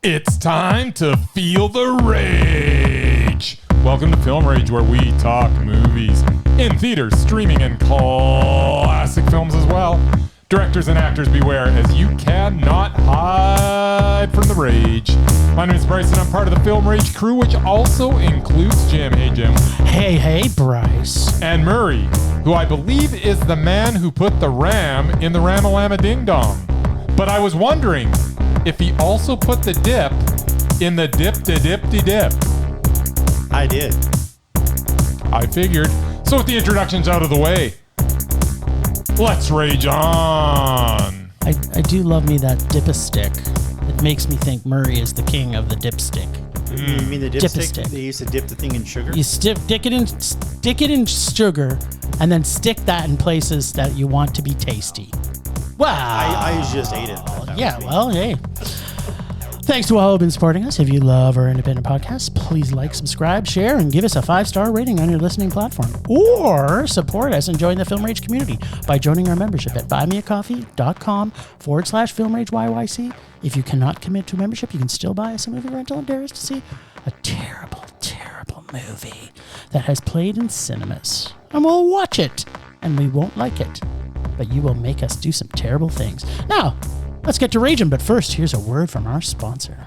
It's time to feel the rage. Welcome to Film Rage, where we talk movies in theaters, streaming, and classic films as well. Directors and actors beware, as you cannot hide from the rage. My name is Bryce, and I'm part of the Film Rage crew, which also includes Jim. Hey, Jim. Hey, Bryce. And Murray, who I believe is the man who put the ram in the Ramalama Ding Dong. But I was wondering if he also put the dip in the dip-de-dip-de-dip. I did. I figured. So with the introductions out of the way, let's rage on. I do love me that dip-a-stick. It makes me think Murray is the king of the dipstick. You mean the Dip-a-stick. dipstick? They used to dip the thing in sugar? You stick it in sugar, and then stick that in places that you want to be tasty. Wow. I just ate it. Yeah, well, hey. Thanks to all who've been supporting us. If you love our independent podcast, please like, subscribe, share, and give us a 5-star rating on your listening platform. Or support us and join the Film Rage community by joining our membership at buymeacoffee.com/FilmRageYYC. If you cannot commit to a membership, you can still buy us a movie rental and dare us to see a terrible, terrible movie that has played in cinemas. And we'll watch it, and we won't like it. But you will make us do some terrible things. Now, let's get to raging, but first, here's a word from our sponsor.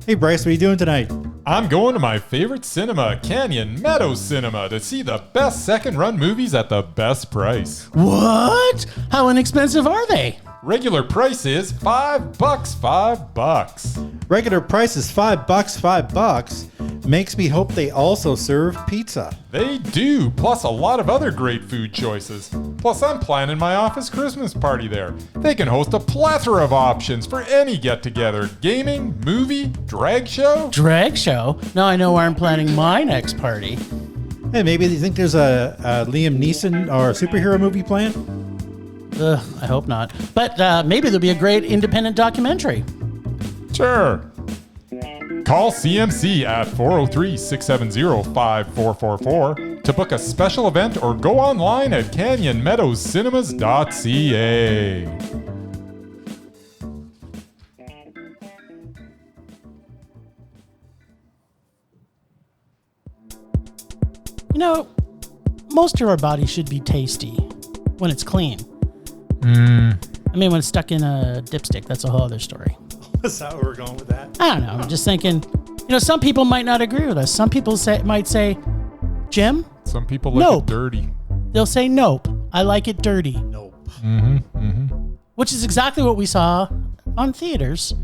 Hey, Bryce, what are you doing tonight? I'm going to my favorite cinema, Canyon Meadows Cinema, to see the best second-run movies at the best price. What? How inexpensive are they? Regular price is $5. Regular price is $5. Makes me hope they also serve pizza. They do, plus a lot of other great food choices. Plus, I'm planning my office Christmas party there. They can host a plethora of options for any get-together. Gaming, movie, drag show. Drag show? Now I know where I'm planning my next party. Hey, maybe you think there's a Liam Neeson or superhero movie planned? I hope not. But maybe there'll be a great independent documentary. Sure. Call CMC at 403-670-5444 to book a special event or go online at canyonmeadowscinema.ca. You know, most of our body should be tasty when it's clean. I mean, when it's stuck in a dipstick, that's a whole other story. Is that where we're going with that? I don't know. I'm just thinking, some people might not agree with us. Some people might say, Jim? Some people like Nope. it dirty. They'll say, nope. I like it dirty. Nope. Which is exactly what we saw on theaters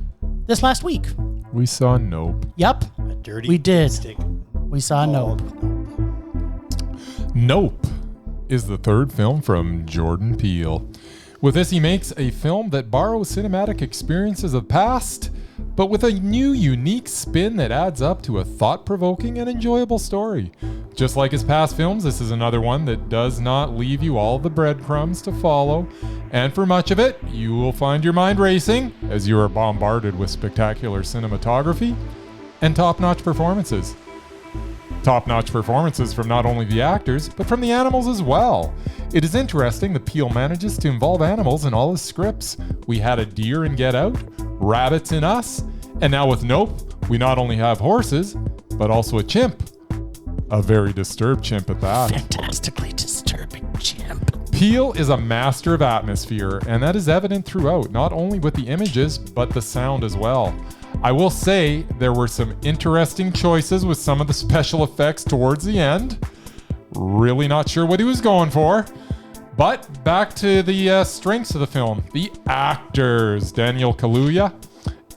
this last week. We saw Nope. Yep. A dirty We did. stick. We saw Nope. Nope is the third film from Jordan Peele. With this, he makes a film that borrows cinematic experiences of the past, but with a new, unique spin that adds up to a thought-provoking and enjoyable story. Just like his past films, this is another one that does not leave you all the breadcrumbs to follow, and for much of it, you will find your mind racing as you are bombarded with spectacular cinematography and top-notch performances. Top-notch performances from not only the actors, but from the animals as well. It is interesting that Peele manages to involve animals in all his scripts. We had a deer in Get Out, rabbits in Us, and now with Nope, we not only have horses, but also a chimp. A very disturbed chimp at that. Fantastically disturbing chimp. Peele is a master of atmosphere, and that is evident throughout, not only with the images, but the sound as well. I will say there were some interesting choices with some of the special effects towards the end. Really not sure what he was going for. But back to the strengths of the film. The actors, Daniel Kaluuya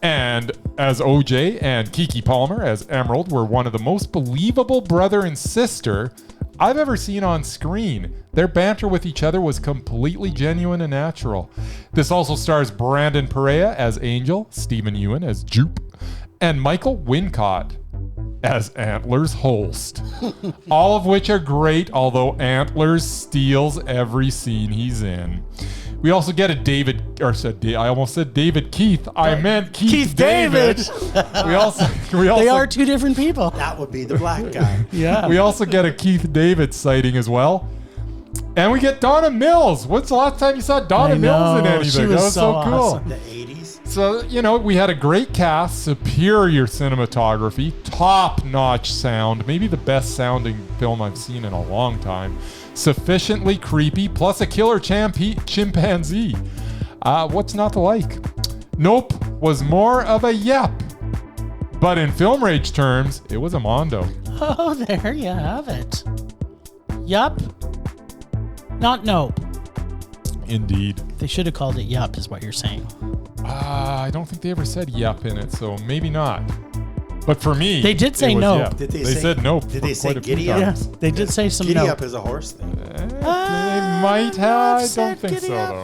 and as OJ and Keke Palmer as Emerald were one of the most believable brother and sister I've ever seen on screen. Their banter with each other was completely genuine and natural. This also stars Brandon Perea as Angel, Stephen Ewan as Jupe, and Michael Wincott as Antlers Holst. All of which are great, although Antlers steals every scene he's in. We also get a I almost said David Keith. I meant Keith David. we also They are two different people. That would be the black guy. Yeah. We also get a Keith David sighting as well. And we get Donna Mills. When's the last time you saw Donna Mills in anything? She was That was so cool. awesome. The 80s. So, we had a great cast, superior cinematography, top-notch sound, maybe the best sounding film I've seen in a long time, sufficiently creepy, plus a killer chimpanzee. What's not to like? Nope was more of a yep. But in film rage terms, it was a mondo. Oh, there you have it. Yup. Not nope. Indeed. They should have called it yup, is what you're saying. I don't think they ever said yep in it, so maybe not. But for me, They did say it was nope. yep. Did they They say- said nope. did for they say quite a few giddy up? times. They did say some Giddy nope. up is a horse thing. They might have. I said don't think giddy so, up. though.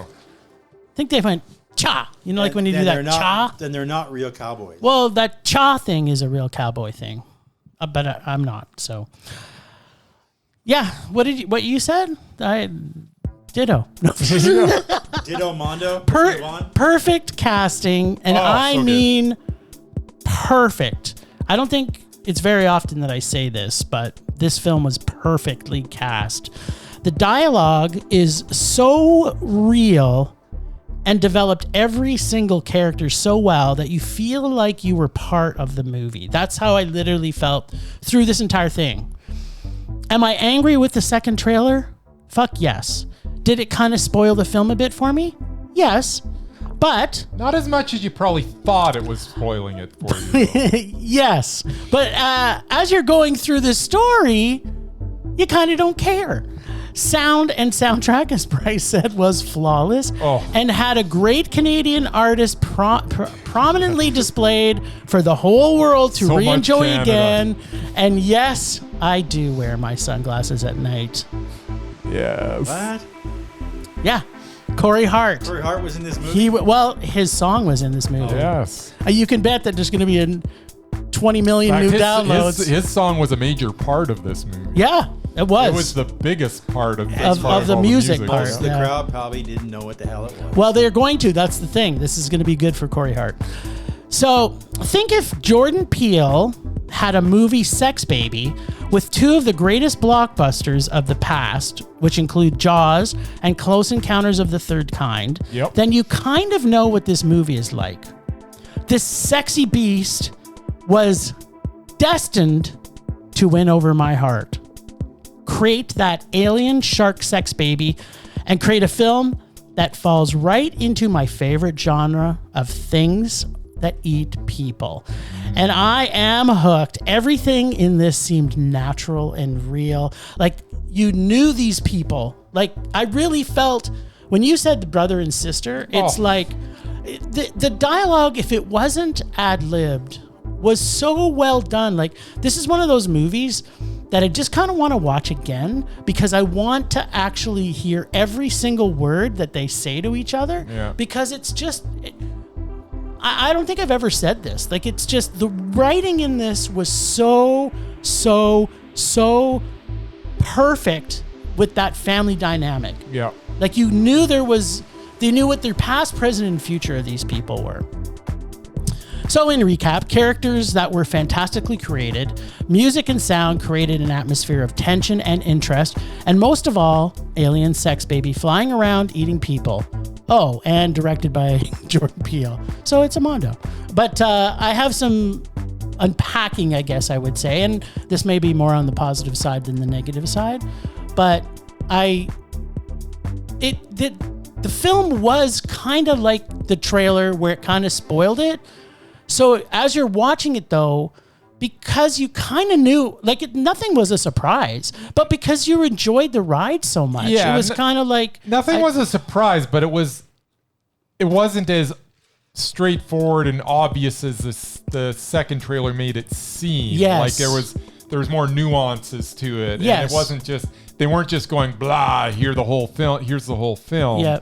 I think they went cha. Like when you do that cha. Then they're not real cowboys. Well, that cha thing is a real cowboy thing, but I'm not. So, yeah. What you said? Ditto. No. Ditto Mondo. Move on. Perfect casting, and Oh, I so good. mean perfect. I don't think it's very often that I say this, but this film was perfectly cast. The dialogue is so real and developed every single character so well that you feel like you were part of the movie. That's how I literally felt through this entire thing. Am I angry with the second trailer? Fuck yes. Did it kind of spoil the film a bit for me? Yes. But Not as much as you probably thought it was spoiling it for you. though. yes. But as you're going through this story, you kind of don't care. Sound and soundtrack, as Bryce said, was flawless and had a great Canadian artist prominently displayed for the whole world to So much re-enjoy Canada. again. And yes, I do wear my sunglasses at night. Yes. What? Yeah. Corey Hart. Corey Hart was in this movie. His song was in this movie. Yes. You can bet that there's going to be a 20 million In new fact, downloads. his song was a major part of this movie. Yeah, it was. It was the biggest part of, Of the all music part. Most of the Yeah. crowd probably didn't know what the hell it was. Well, they're going to. That's the thing. This is going to be good for Corey Hart. So think if Jordan Peele had a movie Sex Baby with two of the greatest blockbusters of the past, which include Jaws and Close Encounters of the Third Kind, Yep. then you kind of know what this movie is like. This sexy beast was destined to win over my heart. Create that alien shark sex baby and create a film that falls right into my favorite genre of things that eat people. And I am hooked. Everything in this seemed natural and real. Like you knew these people. Like I really felt when you said the brother and sister, it's like the dialogue, if it wasn't ad-libbed, was so well done. Like this is one of those movies that I just kind of want to watch again because I want to actually hear every single word that they say to each other. Yeah. Because it's just, I don't think I've ever said this. Like it's just, the writing in this was so perfect with that family dynamic. Yeah. Like you knew they knew what their past, present, and future of these people were. So in recap, characters that were fantastically created, music and sound created an atmosphere of tension and interest, and most of all, alien sex baby flying around eating people. Oh, and directed by Jordan Peele. So it's a mondo. But I have some unpacking, I guess I would say, and this may be more on the positive side than the negative side, but the film was kind of like the trailer where it kind of spoiled it. So as you're watching it though, because you kind of knew, like nothing was a surprise, but because you enjoyed the ride so much, Yeah, it was kind of like Nothing was a surprise, but it wasn't as straightforward and obvious as the second trailer made it seem. Yes. Like there was more nuances to it. Yes. And it wasn't just, they weren't just going, blah, here's the whole film. Yeah.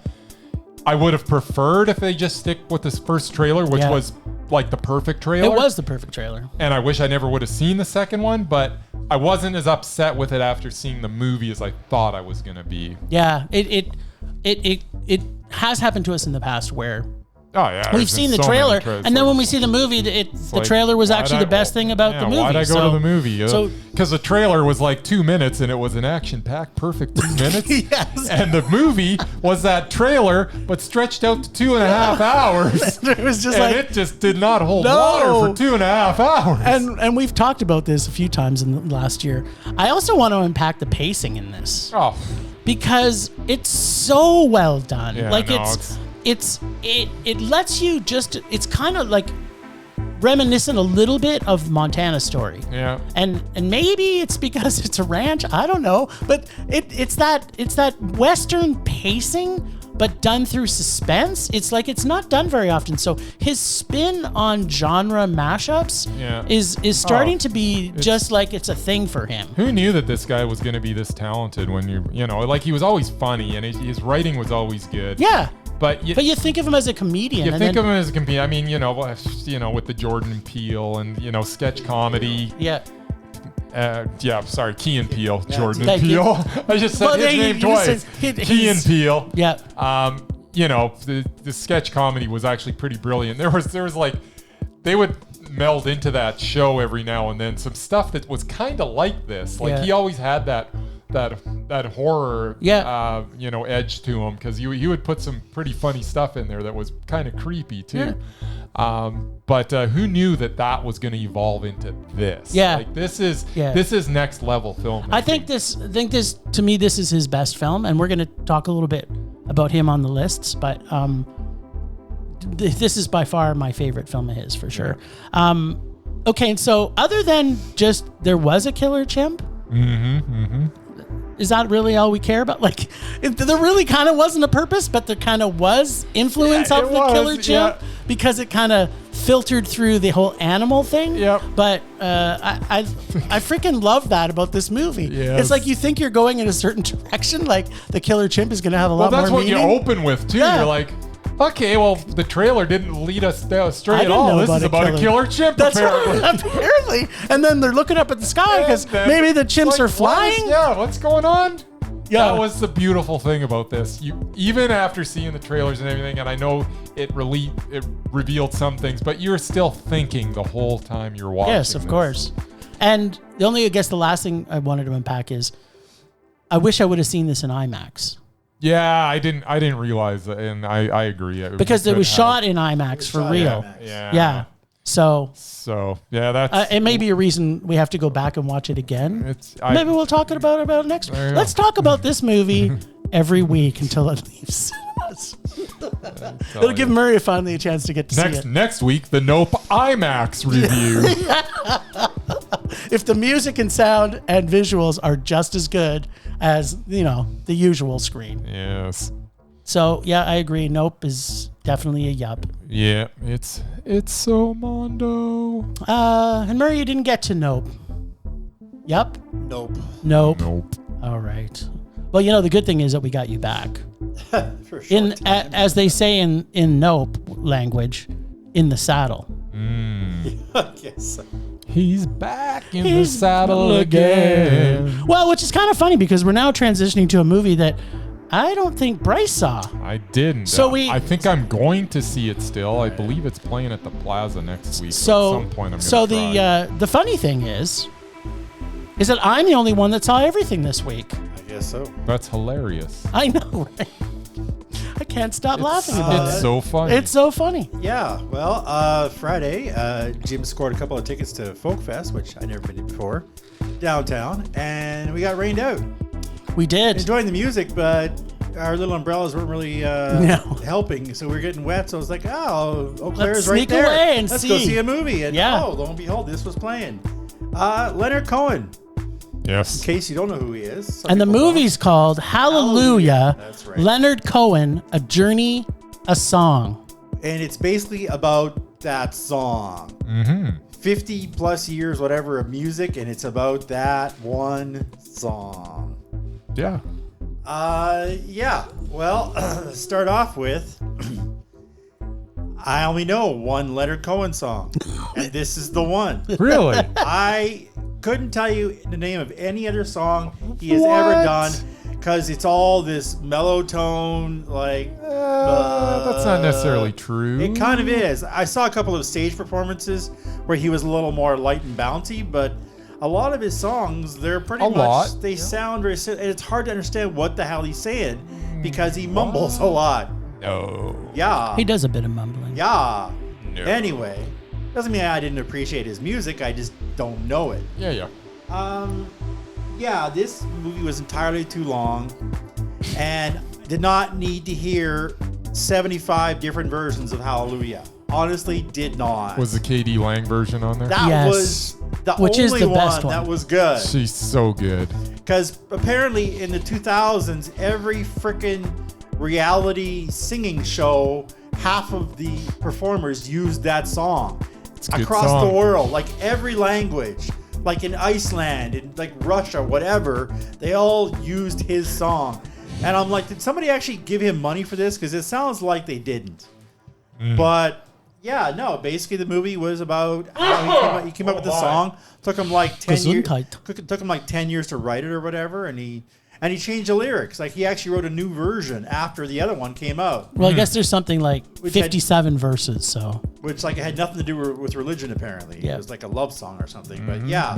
I would have preferred if they just stick with this first trailer, which Yeah. was like the perfect trailer. It was the perfect trailer. And I wish I never would have seen the second one, but I wasn't as upset with it after seeing the movie as I thought I was going to be. Yeah, it has happened to us in the past where Oh yeah, We've there's seen been the so many trailer, trailers. and then Like, when we see the movie, the like, trailer was why'd actually I- the best thing about the movie. Why'd I go to the movie? So- Because the trailer was like 2 minutes and it was an action-packed, perfect 2 minutes. Yes. And the movie was that trailer, but stretched out to 2.5 hours. It was just and like it just did not hold No. water for 2.5 hours. And we've talked about this a few times in the last year. I also want to unpack the pacing in this oh, because it's so well done. Yeah, like no, it lets you just. It's kind of like reminiscent a little bit of Montana Story. yeah. And maybe it's because it's a ranch. I don't know, but it's that Western pacing, but done through suspense. It's like it's not done very often. So his spin on genre mashups Yeah. is starting Oh, to be just like it's a thing for him. Who knew that this guy was going to be this talented when you know, like he was always funny and his writing was always good. Yeah. But you think of him as a comedian. you and think then, of him as a comedian. I mean, you know, with the Jordan Peele and, you know, sketch comedy. Yeah. Sorry, Key and Peele. Jordan Thank you. Peele. I just said Well, his yeah, name you just twice. said Key and Peele. Yeah. You know, the sketch comedy was actually pretty brilliant. There was like, they would meld into that show every now and then some stuff that was kind of like this. Like Yeah. he always had that horror, Yeah. you know, edge to him because he would put some pretty funny stuff in there that was kind of creepy too. But who knew that was going to evolve into this? Yeah. like this is next level film. I think this to me this is his best film, and we're going to talk a little bit about him on the lists, but this is by far my favorite film of his for sure. Okay, so other than just there was a killer chimp, is that really all we care about? Like, there really kind of wasn't a purpose, but there kind of was influence Yeah, of it the was, killer chimp yeah. because it kind of filtered through the whole animal thing. Yep. But I freaking love that about this movie. Yes. It's like you think you're going in a certain direction, like the killer chimp is going to have a lot that's more what meaning. you open with too. Yeah. You're like, okay, well, the trailer didn't lead us straight I at didn't all. know This is about a killer chimp, That's apparently. right, apparently. And then they're looking up at the sky because And then maybe the it's chimps like, are flying. What's going on? Yeah. That was the beautiful thing about this. You even after seeing the trailers and everything, and I know it revealed some things, but you're still thinking the whole time you're watching. Yes, of this. course. And the last thing I wanted to unpack is I wish I would have seen this in IMAX. Yeah, I didn't realize that, and I agree. Because it was shot in IMAX for real. Yeah. Yeah. So yeah, that's it may be a reason we have to go back and watch it again. Maybe we'll talk about it next. There you Let's go. talk about this movie every week until it leaves cinemas. It'll give Murray finally a chance to get to see it. Next week, the Nope IMAX review. If the music and sound and visuals are just as good as, the usual screen. Yes. So, yeah, I agree. Nope is definitely a yup. Yeah, it's so Mondo. And Murray, you didn't get to Nope. Yup? Nope. Nope. Nope. All right. Well, the good thing is that we got you back. For sure. As they say in Nope language, in the saddle. Yes. He's back in the saddle again. Well, which is kind of funny because we're now transitioning to a movie that I don't think Bryce saw. I didn't. So I think I'm going to see it still. I believe it's playing at the Plaza next week. So at some point I'm so gonna try. the funny thing is that I'm the only one that saw everything this week. I guess so. That's hilarious. I know, right? I can't stop laughing about It's it. so funny. It's so funny. Yeah. Well, Friday, Jim scored a couple of tickets to Folk Fest, which I never been to before, downtown, and we got rained out. We did. Enjoying the music, but our little umbrellas weren't really helping, so we were getting wet. So I was like, "Oh, Eau Claire's Let's right sneak there. away and Let's see." go see a movie." And Yeah. lo and behold, this was playing. Leonard Cohen. yes. In case you don't know who he is, some And the people don't. movie's called Hallelujah. That's right. Leonard Cohen, A Journey, a Song. And it's basically about that song. 50 plus years, whatever, of music, and it's about that one song. Yeah. Yeah. Well, start off with I only know one Leonard Cohen song, and this is the one. Really? I couldn't tell you the name of any other song he has What? ever done because it's all this mellow tone, like. That's not necessarily true. It kind of is. I saw a couple of stage performances where he was a little more light and bouncy, but a lot of his songs, they're pretty much, they sound very, and it's hard to understand what the hell he's saying because he mumbles a lot. No. Yeah. He does a bit of mumbling. Yeah. No. Anyway, doesn't mean I didn't appreciate his music. I just don't know it. Yeah. Yeah, this movie was entirely too long and did not need to hear 75 different versions of Hallelujah. Honestly, did not. Was the KD Lang version on there? That was the Which only is the best one that was good. She's so good. Because apparently in the 2000s, every freaking reality singing show, half of the performers used that song across the world, like every language, like in Iceland, in like Russia, whatever, they all used his song. And I'm like, did somebody actually give him money for this? Because it sounds like they didn't. But yeah, no, basically the movie was about how he came up with the song. Took him like 10 years. Took him like 10 years to write it or whatever, and he changed the lyrics. Like he actually wrote a new version after the other one came out. Well, I guess there's something like 57 verses, so. Which like it had nothing to do with religion apparently. Yeah. It was like a love song or something. But yeah.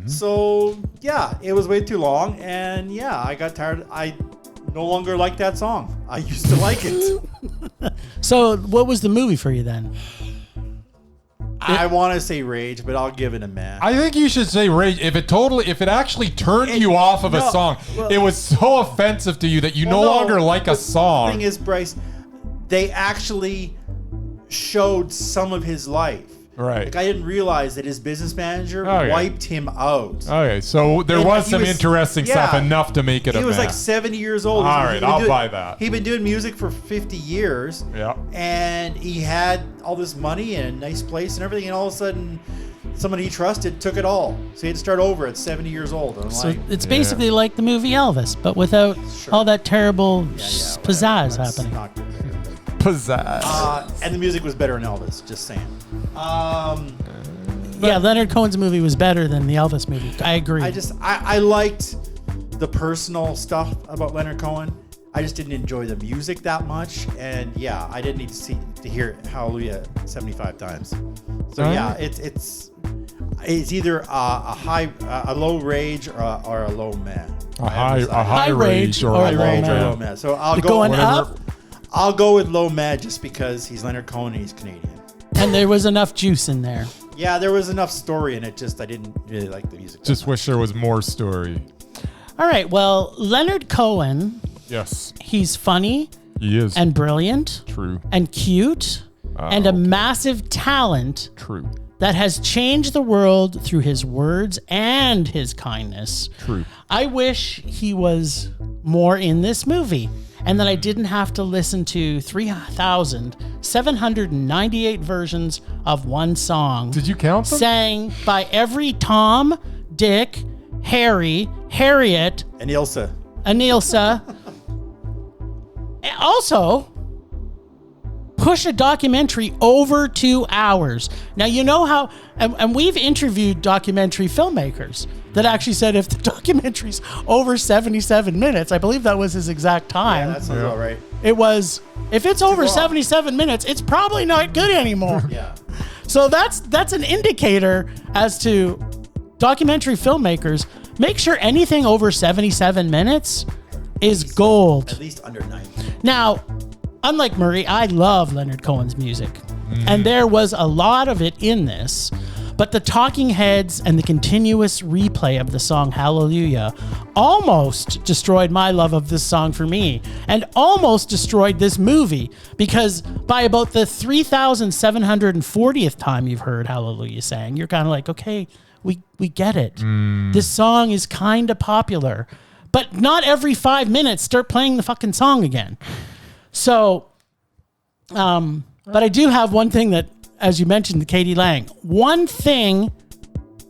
So yeah, it was way too long, and yeah, I got tired. I no longer like that song. I used to like it. So what was the movie for you then? I want to say Rage, but I'll give it a meh. I think you should say Rage. If it actually turned you off of a song, it was so offensive to you that you no longer like a song. The thing is, Bryce, they actually showed some of his life. Right. Like I didn't realize that his business manager wiped him out. Okay, so there was some interesting stuff enough to make it a meh. He was like 70 years old. All right, I'll buy that. He'd been doing music for 50 years. Yeah. And he had all this money and a nice place and everything, and all of a sudden somebody he trusted took it all. So he had to start over at 70 years old. And So it's basically like the movie Elvis, but without all that terrible pizzazz happening. Not good. Pizzazz. And the music was better in Elvis, just saying. Yeah, Leonard Cohen's movie was better than the Elvis movie. I agree. I liked the personal stuff about Leonard Cohen. I just didn't enjoy the music that much, and yeah, I didn't need to hear Hallelujah 75 times. So yeah, it's either a low rage or a low meh. A high rage or a low meh. So I'll go going up. I'll go with low meh just because he's Leonard Cohen and he's Canadian. And there was enough juice in there. Yeah, there was enough story in it. Just I didn't really like the music. Just wish there was more story. All right. Well, Leonard Cohen. Yes. He's funny. He is. And brilliant. True. And cute. And a massive talent. True. That has changed the world through his words and his kindness. True. I wish he was more in this movie and that I didn't have to listen to 3,798 versions of one song. Did you count them? Sang by every Tom, Dick, Harry, Harriet, and Ilsa. Also, push a documentary over 2 hours. Now, you know how, and we've interviewed documentary filmmakers that actually said if the documentary's over 77 minutes, I believe that was his exact time. Yeah, that sounds about right. It was, if it's over 77 minutes, it's probably not good anymore. Yeah. So that's an indicator as to documentary filmmakers. Make sure anything over 77 minutes is gold. At least under 90. Now, unlike Murray, I love Leonard Cohen's music. And there was a lot of it in this. But the talking heads and the continuous replay of the song Hallelujah almost destroyed my love of this song for me and almost destroyed this movie because by about the 3,740th time you've heard Hallelujah sang, you're kind of like, okay, we get it. This song is kind of popular. But not every 5 minutes start playing the fucking song again. So, but I do have one thing that, as you mentioned, the KD Lang. One thing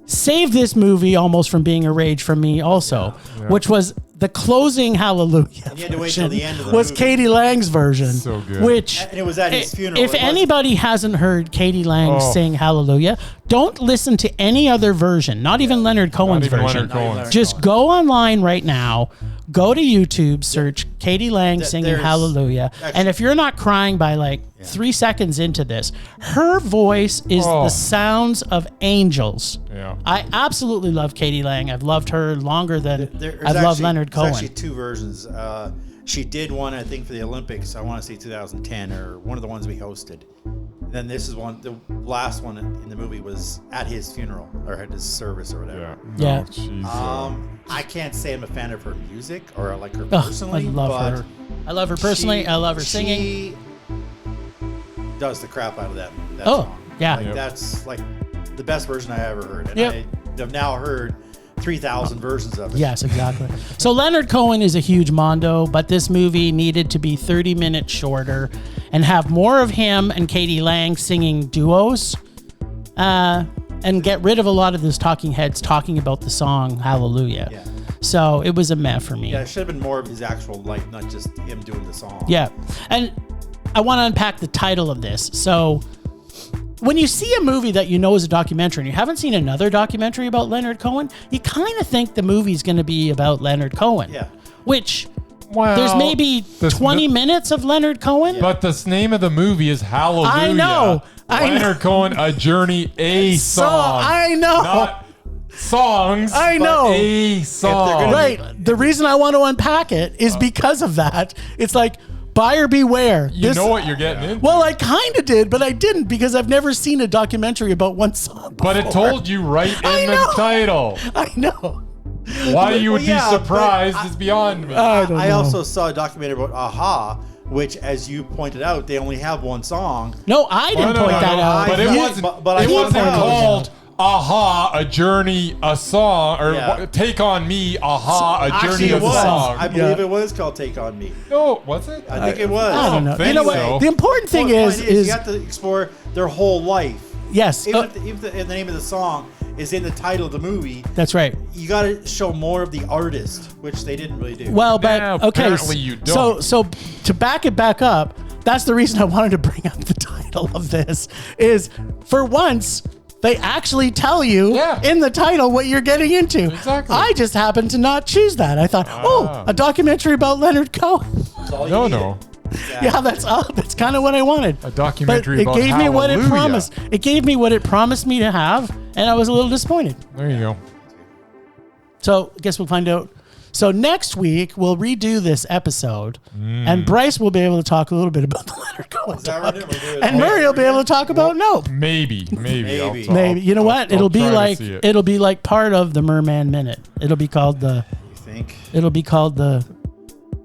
saved this movie almost from being a rage from me also, which was the closing Hallelujah. And you had to wait till the end of the was movie. KD Lang's version. So good. Which, And it was at his funeral. if anybody hasn't heard KD Lang sing Hallelujah, don't listen to any other version, not even Leonard Cohen's version. Leonard Cohen's. Just go online right now, Go to YouTube, search Katie Lang singing Hallelujah. Actually, and if you're not crying by like 3 seconds into this, her voice is the sounds of angels. Yeah. I absolutely love Katie Lang. I've loved her longer than I've loved Leonard Cohen. There's actually 2 versions. She did one, I think, for the Olympics. I want to say 2010 or one of the ones we hosted. And then this is one. The last one in the movie was at his funeral or at his service or whatever. Yeah. I can't say I'm a fan of her music or like her personally. I love her. I love her personally. I love her singing. She does the crap out of that song. Yeah. Like, that's like the best version I ever heard. And I've now heard 3,000 versions of it. Yes, exactly. So Leonard Cohen is a huge mondo, but this movie needed to be 30 minutes shorter and have more of him and Katie Lang singing duos and get rid of a lot of those talking heads talking about the song Hallelujah. Yeah. So it was a meh for me. Yeah, it should have been more of his actual life, not just him doing the song. Yeah. And I want to unpack the title of this. So when you see a movie that you know is a documentary and you haven't seen another documentary about Leonard Cohen, you kind of think the movie's going to be about Leonard Cohen. Yeah. Which, there's maybe 20 minutes of Leonard Cohen. But the name of the movie is Hallelujah. I know. Leonard Cohen, A Journey, a song. I know. Not songs. I know. But a song. Right. The reason I want to unpack it is because of that. It's like, buyer beware. You know what you're getting into. Well, I kind of did, but I didn't because I've never seen a documentary about one song before. But it told you right in the title. I know. Why you would be surprised is beyond me. I also saw a documentary about Aha, which, as you pointed out, they only have one song. No, I didn't point that out. But it wasn't called Aha, A Journey, a Song, or Take on Me, Aha, A Journey of a Song. I believe it was called Take on Me. No, was it? I think it was. I don't know. Think You know what? so. The important thing is you have to explore their whole life. Yes. Even if the name of the song is in the title of the movie. That's right. You got to show more of the artist, which they didn't really do. Well, but Yeah, okay. apparently you don't. So to back it back up, that's the reason I wanted to bring up the title of this. Is for once they actually tell you in the title what you're getting into. Exactly. I just happened to not choose that. I thought, a documentary about Leonard Cohen. No. Exactly. Yeah, that's kind of what I wanted. A documentary but about it gave me what it Hallelujah. promised. It gave me what it promised me to have, and I was a little disappointed. There you go. So I guess we'll find out. So next week we'll redo this episode, and Bryce will be able to talk a little bit about the Leonard Cohen talk, and Murray will be able to talk about Nope. Maybe. Maybe. You know what? It'll be like part of the Murman Minute. It'll be called the. You think? It'll be called the.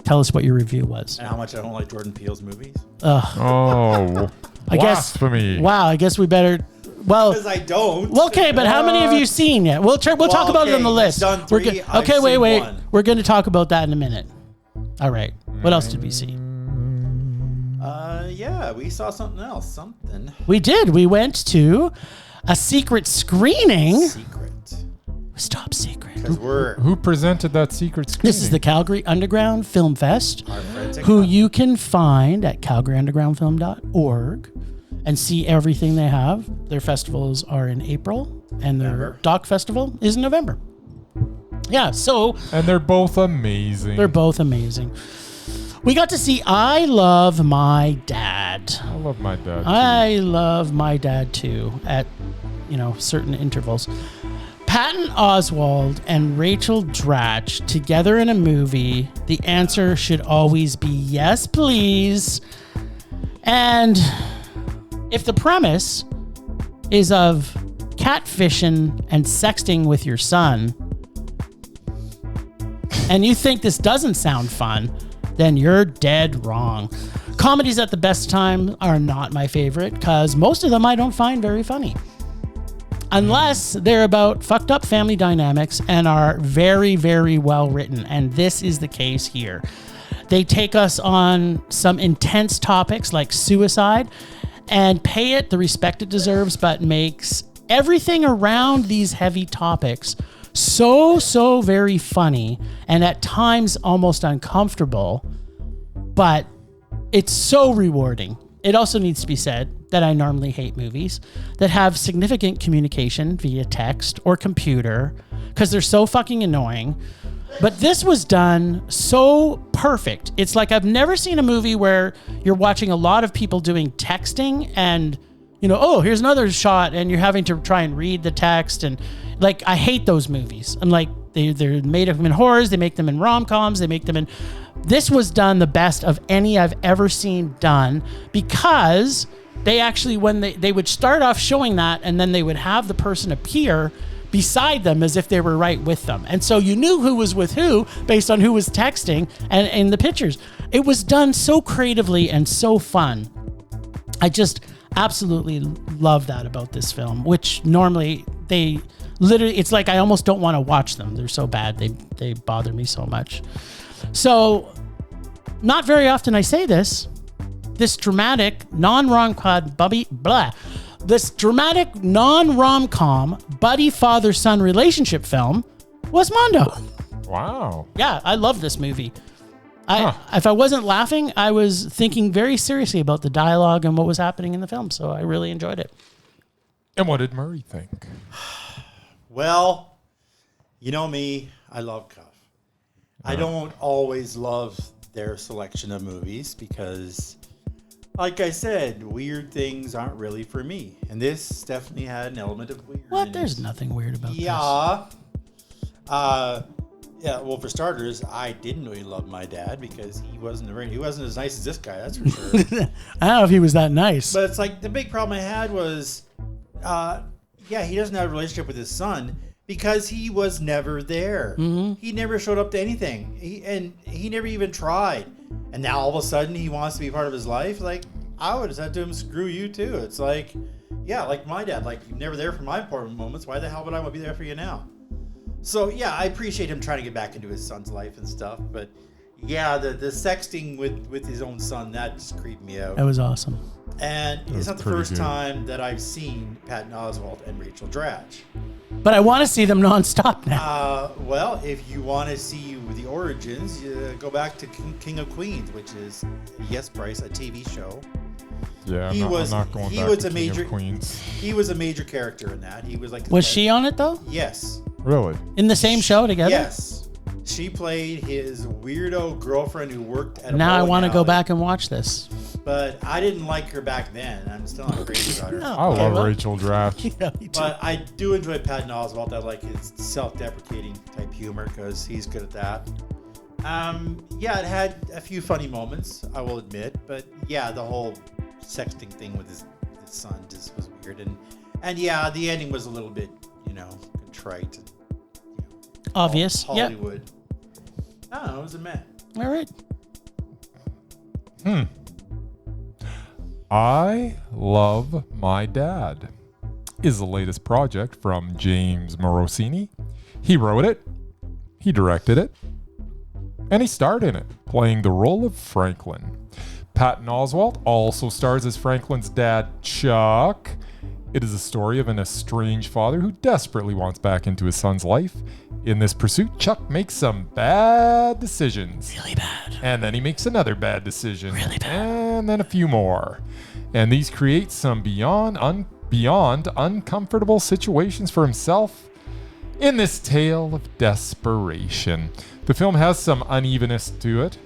Tell us what your review was. And how much I don't like Jordan Peele's movies. Oh, blasphemy! Wow. I guess we better. Well, Because I don't. Well, okay, but how many have you seen yet? We'll talk about it on the list. Done 3. Okay, wait. One. We're going to talk about that in a minute. All right. What else did we see? Yeah, we saw something else. Something. We did. We went to a secret screening. Secret. Top secret. Because Who presented that secret screening? This is the Calgary Underground Film Fest, our friends at who you can find at calgaryundergroundfilm.org and see everything they have. Their festivals are in April, and their doc festival is in November. Yeah, and they're both amazing. They're both amazing. We got to see I Love My Dad. I love my dad. I love my dad too at certain intervals. Patton Oswalt and Rachel Dratch together in a movie. The answer should always be yes, please. And if the premise is of catfishing and sexting with your son, and you think this doesn't sound fun, then you're dead wrong. Comedies at the best time are not my favorite because most of them I don't find very funny. Unless they're about fucked up family dynamics and are very, very well written. And this is the case here. They take us on some intense topics like suicide and pay it the respect it deserves, but makes everything around these heavy topics so very funny and at times almost uncomfortable, but it's so rewarding. It also needs to be said that I normally hate movies that have significant communication via text or computer because they're so fucking annoying. But this was done so perfect. It's like I've never seen a movie where you're watching a lot of people doing texting and, oh, here's another shot and you're having to try and read the text. And like, I hate those movies. I'm like, they're made of them in horrors. They make them in rom-coms. They make them in... This was done the best of any I've ever seen done because they actually, when they would start off showing that and then they would have the person appear beside them as if they were right with them. And so you knew who was with who based on who was texting and in the pictures. It was done so creatively and so fun. I just absolutely love that about this film, which normally they literally, it's like I almost don't want to watch them. They're so bad. They bother me so much. So not very often I say this dramatic non-rom-com buddy father-son relationship film was Mondo. Wow. Yeah, I love this movie. If I wasn't laughing, I was thinking very seriously about the dialogue and what was happening in the film, so I really enjoyed it. And what did Murray think? Well, you know me, I love Cuff. I don't always love their selection of movies because, like I said, weird things aren't really for me. And this definitely had an element of weird. What? There's nothing weird about this. Yeah. Yeah, well, for starters, I didn't really love my dad because he wasn't as nice as this guy, that's for sure. I don't know if he was that nice. But it's like the big problem I had was, he doesn't have a relationship with his son because he was never there. Mm-hmm. He never showed up to anything. He never even tried. And now all of a sudden he wants to be part of his life. Like, I would have said to him, screw you too. It's like, yeah, like my dad, like you're never there for my important moments. Why the hell would I want to be there for you now? So yeah, I appreciate him trying to get back into his son's life and stuff. But yeah, the sexting with his own son, that just creeped me out. That was awesome. And it's not the first time that I've seen Patton Oswalt and Rachel Dratch. But I want to see them nonstop now. Well, if you want to see the origins, go back to King of Queens, which is, yes, Bryce, a TV show. Yeah, I'm not going back to King of Queens. He was a major character in that. He was like. Was she on it though? Yes. Really? In the same show together? Yes. She played his weirdo girlfriend who worked at a Now I want to go back and watch this. But I didn't like her back then. I'm still not crazy about her. I love Rachel Dratch. Yeah, me too. But I do enjoy Patton Oswalt. I like his self-deprecating type humor because he's good at that. Yeah, it had a few funny moments, I will admit. But yeah, the whole sexting thing with his son just was weird. And yeah, the ending was a little bit, contrite. And, obvious. Hollywood. Yeah. I don't know, it was a meh. All right. I Love My Dad is the latest project from James Morosini. He wrote it, he directed it, and he starred in it, playing the role of Franklin. Patton Oswalt also stars as Franklin's dad, Chuck. It is a story of an estranged father who desperately wants back into his son's life. In this pursuit, Chuck makes some bad decisions. Really bad. And then he makes another bad decision. Really bad. And then a few more. And these create some beyond uncomfortable situations for himself in this tale of desperation. The film has some unevenness to it,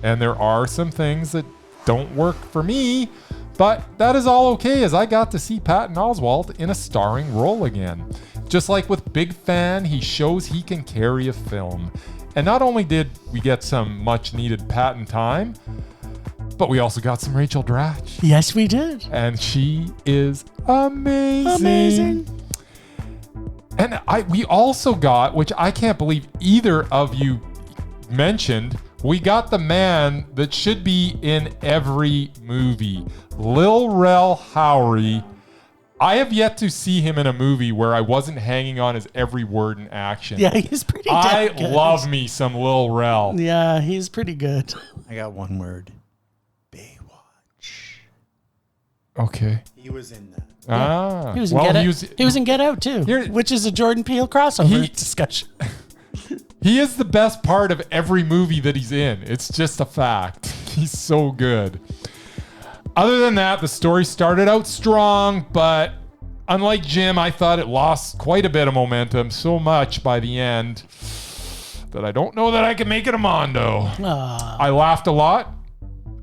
and there are some things that don't work for me, but that is all okay as I got to see Patton Oswalt in a starring role again. Just like with Big Fan, he shows he can carry a film. And not only did we get some much needed Patton time, but we also got some Rachel Dratch. Yes, we did. And she is amazing. And we also got, which I can't believe either of you mentioned, we got the man that should be in every movie, Lil Rel Howery. I have yet to see him in a movie where I wasn't hanging on his every word and action. Yeah, he's pretty good. I love me some Lil Rel. Yeah, he's pretty good. I got one word. Baywatch. Okay. He was in that. Ah. He was in Get Out. He was in Get Out too, which is a Jordan Peele crossover discussion. He is the best part of every movie that he's in. It's just a fact. He's so good. Other than that, the story started out strong, but unlike Jim, I thought it lost quite a bit of momentum, so much by the end. that I don't know that I can make it a Mondo. I laughed a lot.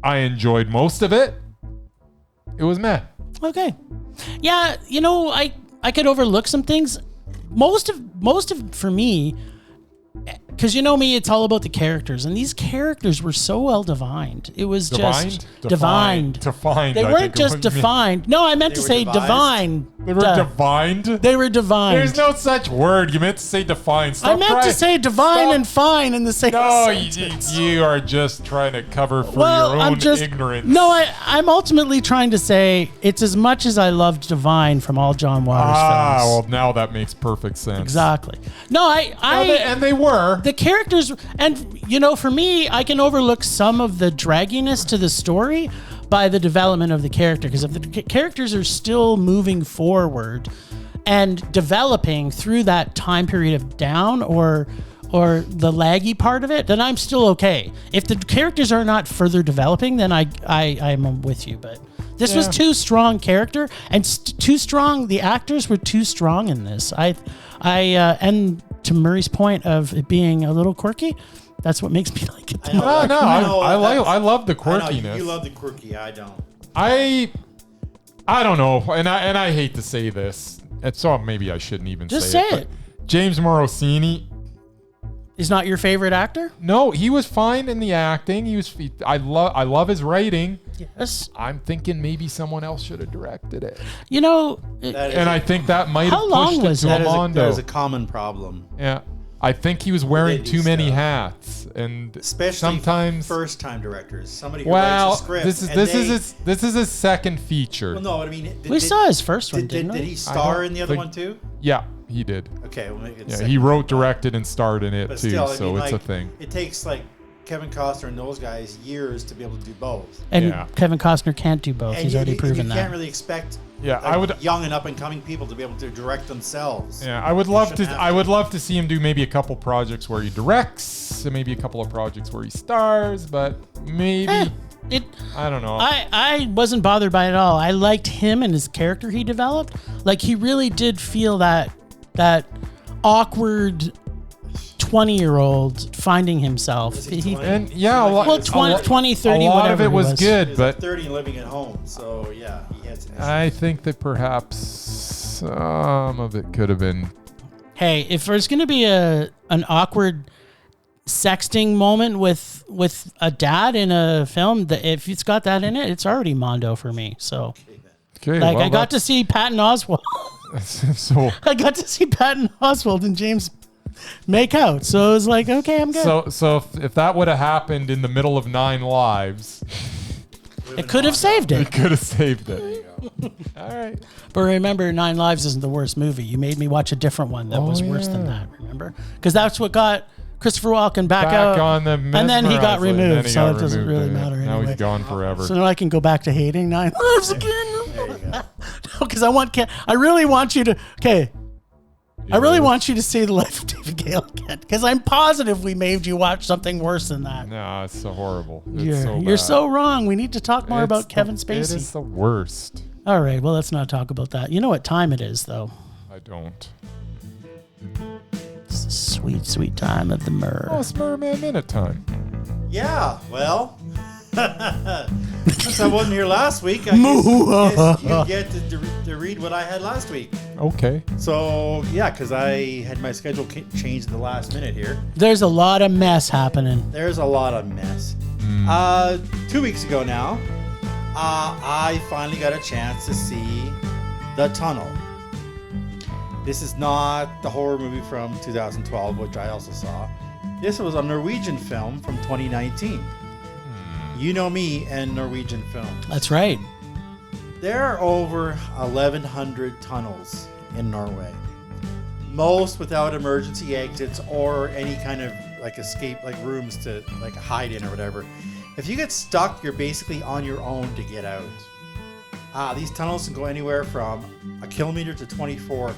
I enjoyed most of it. It was meh. Okay. Yeah, you know, I could overlook some things. Most of for me, because you know me, it's all about the characters, and these characters were so well defined. It was just defined. Defined. They weren't just defined. No, I meant to say divine. They were divined? They were divine. There's no such word. You meant to say defined. I meant to say divine and fine in the same sentence. You are just trying to cover for your own ignorance. No, I'm ultimately trying to say it's as much as I loved Divine from all John Waters films. Well, now that makes perfect sense. Exactly. No, and they were. The characters, and you know, for me, I can overlook some of the dragginess to the story by the development of the character, because if the characters are still moving forward and developing through that time period of down or the laggy part of it, then I'm still okay. If the characters are not further developing, then I'm with you. But this was too strong character and too strong. The actors were too strong in this. And to Murray's point of it being a little quirky, that's what makes me like it. I love the quirkiness. You love the quirky. I don't. I don't know, and I hate to say this, and so maybe I shouldn't even just say it. James Morosini is not your favorite actor? No, he was fine in the acting. I love his writing. Yes. I'm thinking maybe someone else should have directed it. You know, I think that might have pushed it to Mondo. That is a common problem. Yeah. I think he was wearing too many hats, and especially sometimes first-time directors. Somebody who writes a script. This is his second feature. Well, no, I mean, we saw his first one. Did he star in the other one too? Yeah, he did. Okay, well, he wrote, directed, and starred in it too. Still, so it's a thing. It takes like Kevin Costner and those guys years to be able to do both. And Kevin Costner can't do both. He's already proven that. You can't really expect. I would young and up and coming people to be able to direct themselves. Yeah, I would love to see him do maybe a couple projects where he directs, and maybe a couple of projects where he stars, but maybe I don't know. I wasn't bothered by it at all. I liked him and his character he developed. Like he really did feel that awkward 20-year-old finding himself. 20, 30, a lot of it was good, but 30 living at home. So yeah, he had some issues. I think that perhaps some of it could have been. Hey, if there's going to be an awkward sexting moment with a dad in a film, if it's got that in it, it's already Mondo for me. So, I got to see Patton Oswalt. I got to see Patton Oswalt and James make out, so it was like, okay, I'm good. So if that would have happened in the middle of 9 Lives, it could have saved it. It could have saved it. There you go. All right. But remember, 9 Lives isn't the worst movie. You made me watch a different one that was worse than that. Remember, because that's what got Christopher Walken back out on the and then he got removed, so it doesn't really matter anyway. Now he's gone forever. So now I can go back to hating 9 Lives again. There you go. Because I really want you to. Okay. I really want you to see The Life of David Gale again, because I'm positive we made you watch something worse than that. No, it's so horrible. You're so wrong. We need to talk more about Kevin Spacey. It is the worst. All right, well, let's not talk about that. You know what time it is, though? I don't. It's the sweet, sweet time of the Murr. Oh, it's Murman Minute time. Yeah, well, since I wasn't here last week, I guess you get to read what I had last week. Okay. So, yeah, because I had my schedule changed at the last minute here. There's a lot of mess happening. There's a lot of mess. 2 weeks ago now, I finally got a chance to see The Tunnel. This is not the horror movie from 2012, which I also saw. This was a Norwegian film from 2019. You know me and Norwegian films. That's right. There are over 1,100 tunnels in Norway. Most without emergency exits or any kind of like escape, like rooms to like hide in or whatever. If you get stuck, you're basically on your own to get out. These tunnels can go anywhere from 1 kilometer to 24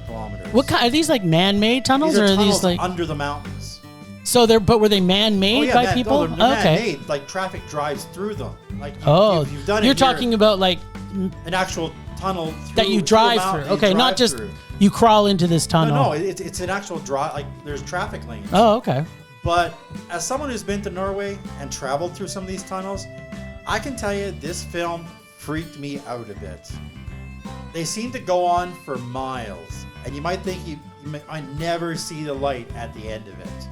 kilometers. What kind are these, like man-made tunnels, These are or are tunnels these like under the mountains? So were they man-made by people? They're man-made. Like traffic drives through them. Like you've done it. You're talking about like an actual tunnel that you drive through. Okay, not just you crawl into this tunnel. No, it's an actual drive. Like there's traffic lanes. Oh, okay. But as someone who's been to Norway and traveled through some of these tunnels, I can tell you this film freaked me out a bit. They seem to go on for miles, and you might think I never see the light at the end of it.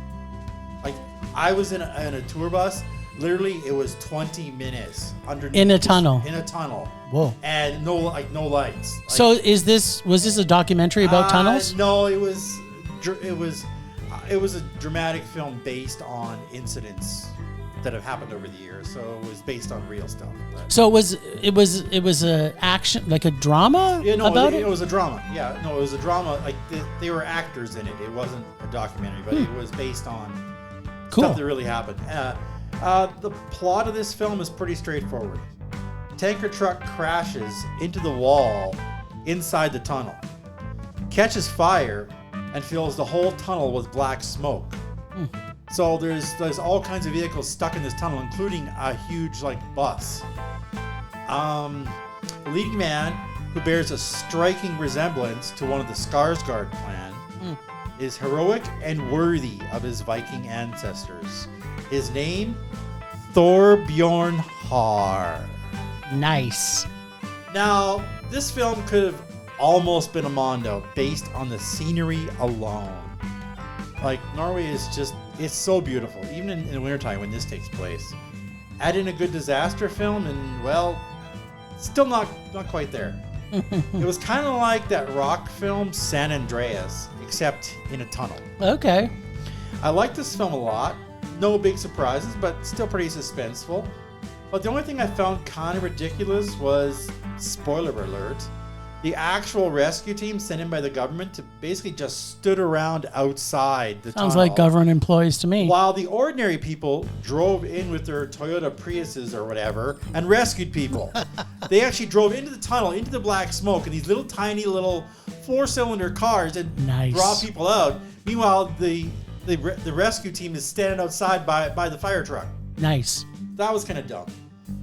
Like I was in a tour bus. Literally, it was 20 minutes underneath in a tunnel. In a tunnel. Whoa! And no lights. So was this a documentary about tunnels? No, it was a dramatic film based on incidents that have happened over the years. So it was based on real stuff. But. So it was a action, like a drama. Yeah, no, about it was a drama. Yeah, no, it was a drama. Like they were actors in it. It wasn't a documentary, but it was based on stuff that really happened. The plot of this film is pretty straightforward. Tanker truck crashes into the wall inside the tunnel, catches fire, and fills the whole tunnel with black smoke. So there's all kinds of vehicles stuck in this tunnel, including a huge bus. The leading man, who bears a striking resemblance to one of the Skarsgård clan, is heroic and worthy of his Viking ancestors. His name, Thorbjorn Har. Nice. Now, this film could have almost been a mondo based on the scenery alone. Like, Norway is it's so beautiful, even in the wintertime when this takes place. Add in a good disaster film and, well, still not quite there. It was kind of like that rock film San Andreas, except in a tunnel. Okay. I like this film a lot. No big surprises, but still pretty suspenseful. But the only thing I found kind of ridiculous was, spoiler alert, the actual rescue team sent in by the government to basically just stood around outside the tunnel. Sounds like government employees to me. While the ordinary people drove in with their Toyota Priuses or whatever and rescued people. They actually drove into the tunnel, into the black smoke, in these tiny little 4-cylinder cars and brought people out. Meanwhile, the rescue team is standing outside by the fire truck. Nice. That was kind of dumb.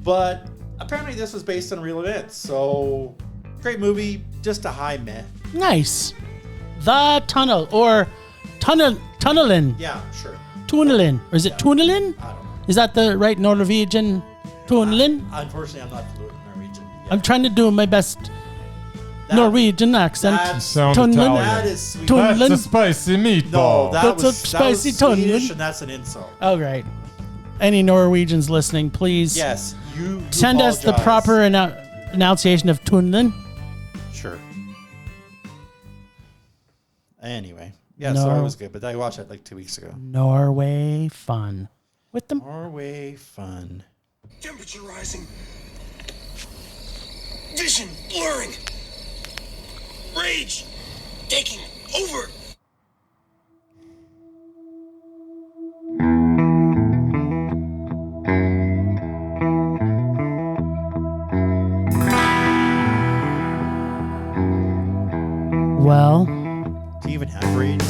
But apparently this was based on real events, so great movie, just a high meh. Nice. The Tunnel, or Tunnelin. Yeah, sure. Tunnelin. Or is it Tunnelin? I don't know. Is that the right Norwegian Tunnelin? Unfortunately, I'm not fluent in Norwegian. Yeah. I'm trying to do my best Norwegian accent. You sound Italian. That is sweet. That's a spicy meatball. No, That's a spicy that was tunnel. Swedish, and that's an insult. Oh, right. Any Norwegians listening, please Yes, you send us the apologize. proper enunciation of Tunnelin. Sure. Anyway, yeah, so it was good, but I watched it like 2 weeks ago. Norway fun. With them. Norway fun. Temperature rising. Vision blurring. Rage taking over. Well, Do you even have rage?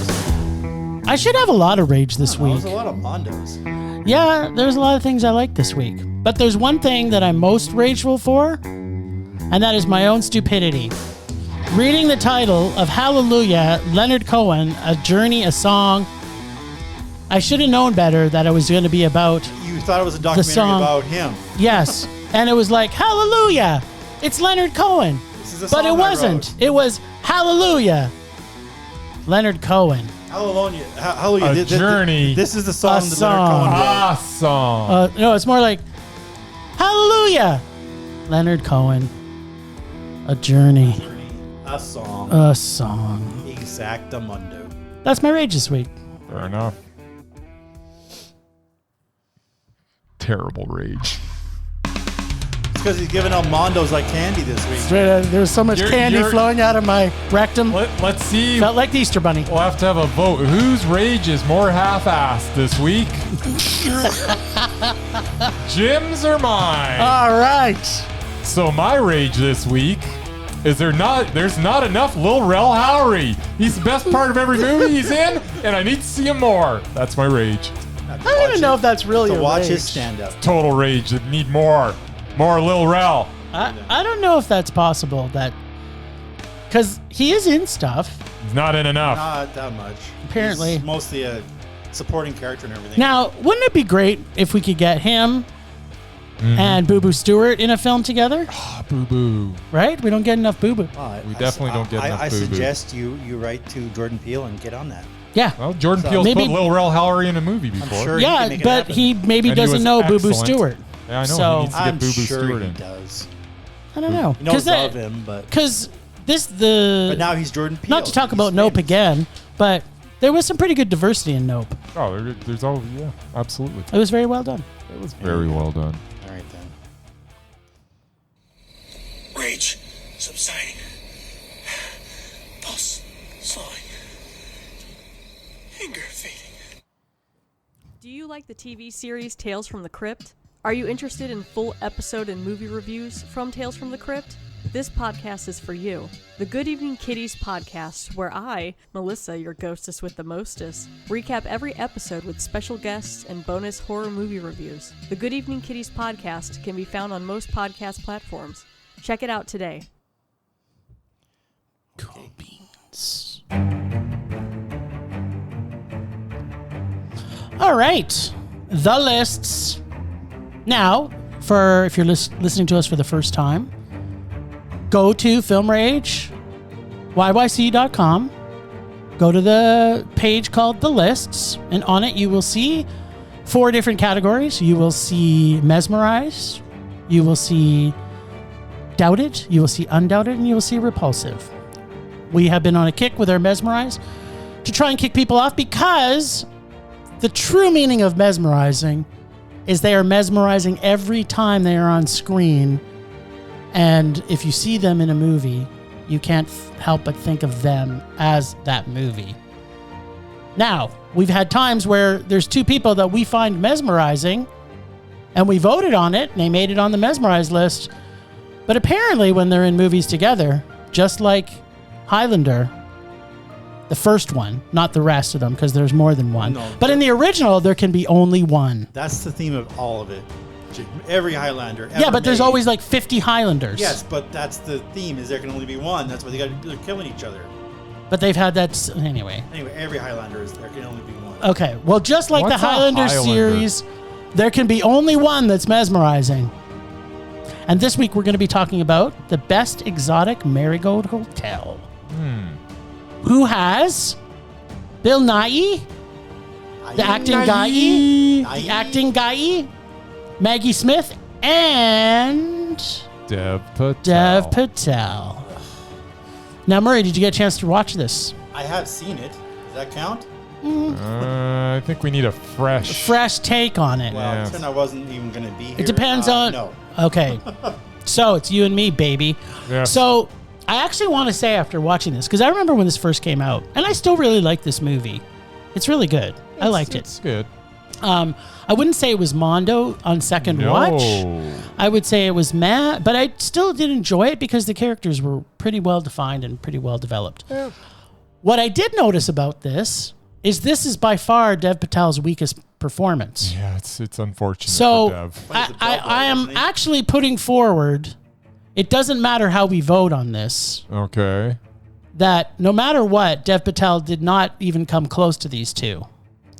I should have a lot of rage this There week. was a lot of Mondos. Yeah, there's a lot of things I like this week. But there's one thing that I'm most rageful for, and that is my own stupidity. Reading the title of Hallelujah, Leonard Cohen, A Journey, a Song. I should have known better that it was going to be about, You thought it was a documentary song. about him. yes. And it was like, Hallelujah, it's Leonard Cohen. This is a But song it I wasn't. wrote. It was Hallelujah, Leonard Cohen. Hallelujah. Hallelujah. A journey. This is the song A that song. Leonard Cohen wrote. Awesome. No, it's more like, Hallelujah, Leonard Cohen, A Journey, A song. a Song. Exactamundo. That's my rage this week. Fair enough. Terrible rage. It's because he's giving out Mondos like candy this week. There was so much candy flowing out of my rectum. Let's see. Felt like the Easter Bunny. We'll have to have a vote. Whose rage is more half-assed this week? Jim's or mine? All right. So my rage this week is there's not enough Lil Rel Howery. He's the best part of every movie he's in, and I need to see him more. That's my rage. I don't even know if that's really To a watch rage. his stand-up. Total rage. I need more. More Lil Rel. I don't know if that's possible. Because he is in stuff. He's not in enough. Not that much. Apparently. He's mostly a supporting character and everything. Now, wouldn't it be great if we could get him and Boo Boo Stewart in a film together? Boo Boo. Right? We don't get enough Boo Boo. We definitely don't get enough I Boo Boo. suggest you write to Jordan Peele and get on that. Yeah. Well, Jordan Peele's maybe- put Lil Rel Howery in a movie before. sure he can Yeah, make it but happen. he maybe And he doesn't was know Boo Boo excellent. Stewart. Yeah, I know. So- He needs to get I'm Boo Boo sure Stewart he in. does. I don't know. He knows of him, but Because but now he's Jordan Peele. not to talk He's about Nope famous. again, but there was some pretty good diversity in Nope. Oh, there's always, yeah, absolutely. It was very well done. It was very well done. All right then. Rage subsiding. Pulse slowing. Anger fading. Do you like the TV series Tales from the Crypt? Are you interested in full episode and movie reviews from Tales from the Crypt? This podcast is for you. The Good Evening Kitties podcast, where I, Melissa, your ghostess with the mostest, recap every episode with special guests and bonus horror movie reviews. The Good Evening Kitties podcast can be found on most podcast platforms. Check it out today. Cool beans. All right. The lists. Now, for if you're listening to us for the first time, go to filmrageyyc.com. Go to the page called The Lists, and on it you will see 4 different categories. You will see Mesmerized, you will see Doubted, you will see Undoubted, and you will see Repulsive. We have been on a kick with our Mesmerized to try and kick people off, because the true meaning of mesmerizing is they are mesmerizing every time they are on screen. And if you see them in a movie, you can't help but think of them as that movie. Now, we've had times where there's 2 people that we find mesmerizing, and we voted on it, and they made it on the mesmerized list. But apparently when they're in movies together, just like Highlander, the first one, not the rest of them, because there's more than one. No, but in the original, there can be only one. That's the theme of all of it. Every Highlander. Yeah, but there's made. always like 50 Highlanders. Yes, but that's the theme. Is there can only be one. That's why they're killing each other. But they've had that anyway. Anyway, every Highlander is there can only be one. Okay, well, just like What's the a Highlander Highlander? series, there can be only one that's mesmerizing. And this week we're going to be talking about the best exotic marigold hotel. Who has Bill Nighy, the acting guy, the acting guy, Maggie Smith, and Dev Patel. Dev Patel. Now, Murray, did you get a chance to watch this? I have seen it. Does that count? I think we need a fresh. Fresh take on it. Well, Yes. then I wasn't even going to be here. It depends on. No. Okay. So it's you and me, baby. Yes. So I actually want to say, after watching this, because I remember when this first came out, and I still really like this movie. It's really good. I liked it. It's good. I wouldn't say it was Mondo on second watch. I would say it was Matt, but I still did enjoy it because the characters were pretty well defined and pretty well developed. Yeah. What I did notice about this is by far Dev Patel's weakest performance. Yeah, it's unfortunate So for Dev. Plays the bellboy, I am doesn't he? actually putting forward, it doesn't matter how we vote on this, Okay. that no matter what, Dev Patel did not even come close to these 2.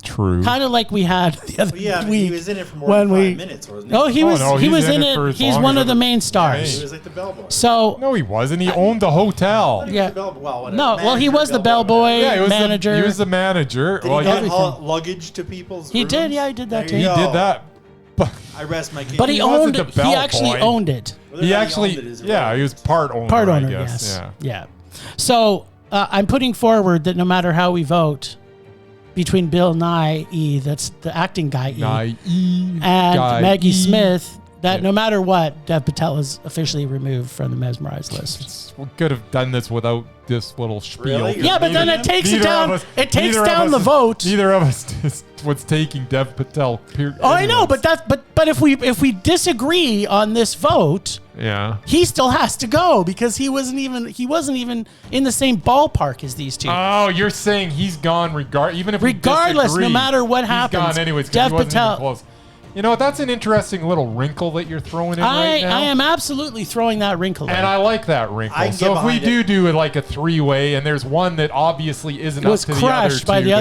True. Kind of like we had the other But yeah, but week. he was in it for more when than 5 we- minutes, wasn't he? Oh, he was no, he he's was in in it for it. as He's long one as of the it- main He stars. was like the bellboy. So No, he wasn't. He owned the hotel. Yeah. Well, whatever. no, well, he Manager, was the bellboy, bellboy Yeah, he was manager. he was the manager. Did Well, he he, get everything. luggage to people's He rooms? did, yeah, he did that There too. you he go. did that. But I rest my case. but he wasn't owned. the He actually bellboy. owned it. Whether or he not actually, owned it is yeah, he was part owner. Part owner, I guess. yes. Yeah. So I'm putting forward that no matter how we vote between Bill Nighy, that's the acting guy, Nighy. and Guy. Maggie Smith, that Yeah. no matter what, Dev Patel is officially removed from the mesmerized list. We could have done this without this little spiel. Really? Yeah, but then it takes it Neither down. of us- It takes neither of down us the is- vote. Neither of us was taking Dev Patel. Oh, I know, but if we disagree on this vote, Yeah. he still has to go because he wasn't even in the same ballpark as these 2. Oh, you're saying he's gone even if Regardless, we disagree, no matter what he's happens, gone anyways. 'Cause Dev he wasn't Patel- even close. You know, that's an interesting little wrinkle that you're throwing in right now. I am absolutely throwing that wrinkle in. And I like that wrinkle. So if we do it like a three-way, and there's one that obviously isn't up to the other two, crushed by the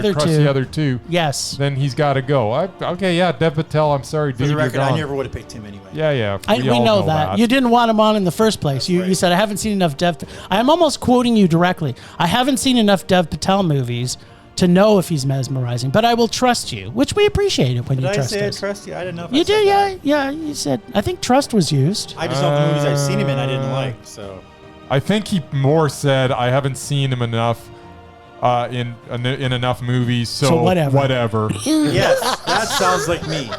other two. Yes. Then he's got to go. Okay, yeah, Dev Patel, I'm sorry, dude, For the record, you're gone. I never would have picked him anyway. Yeah. We all know that. You didn't want him on in the first place. You said, I haven't seen enough Dev. I am almost quoting you directly. I haven't seen enough Dev Patel movies to know if he's mesmerizing, but I will trust you, which we appreciate it when you trust us. Did I say I trust you? I didn't know if you I did, said that. yeah. You said, I think trust was used. I just know the movies I've seen him in I didn't like, so. I think he more said, I haven't seen him enough in enough movies, so whatever. Yes, that sounds like me.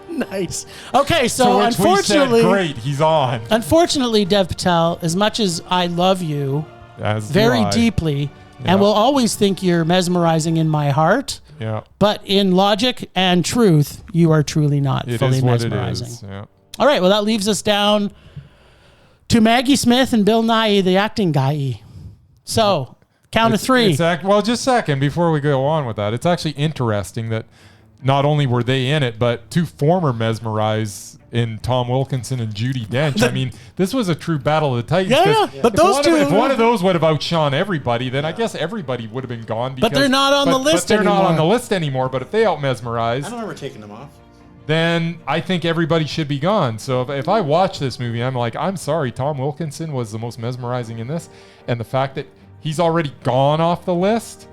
Nice. Okay, so unfortunately, we said, great, he's on. Unfortunately, Dev Patel, as much as I love you very deeply, and will always think you're mesmerizing in my heart, but in logic and truth, you are truly not fully mesmerizing. It is. Yeah. All right, well, that leaves us down to Maggie Smith and Bill Nighy, the acting guy. So, count of three. Well, just a second before we go on with that. It's actually interesting that not only were they in it, but two former Mesmerized in Tom Wilkinson and Judi Dench. I mean, this was a true battle of the Titans. Yeah. But those two... If one of those would have outshone everybody, then I guess everybody would have been gone. But they're not on the list anymore. But they're not on the list anymore. But if they out-mesmerized... I don't remember taking them off. Then I think everybody should be gone. So if I watch this movie, I'm like, I'm sorry, Tom Wilkinson was the most mesmerizing in this. And the fact that he's already gone off the list...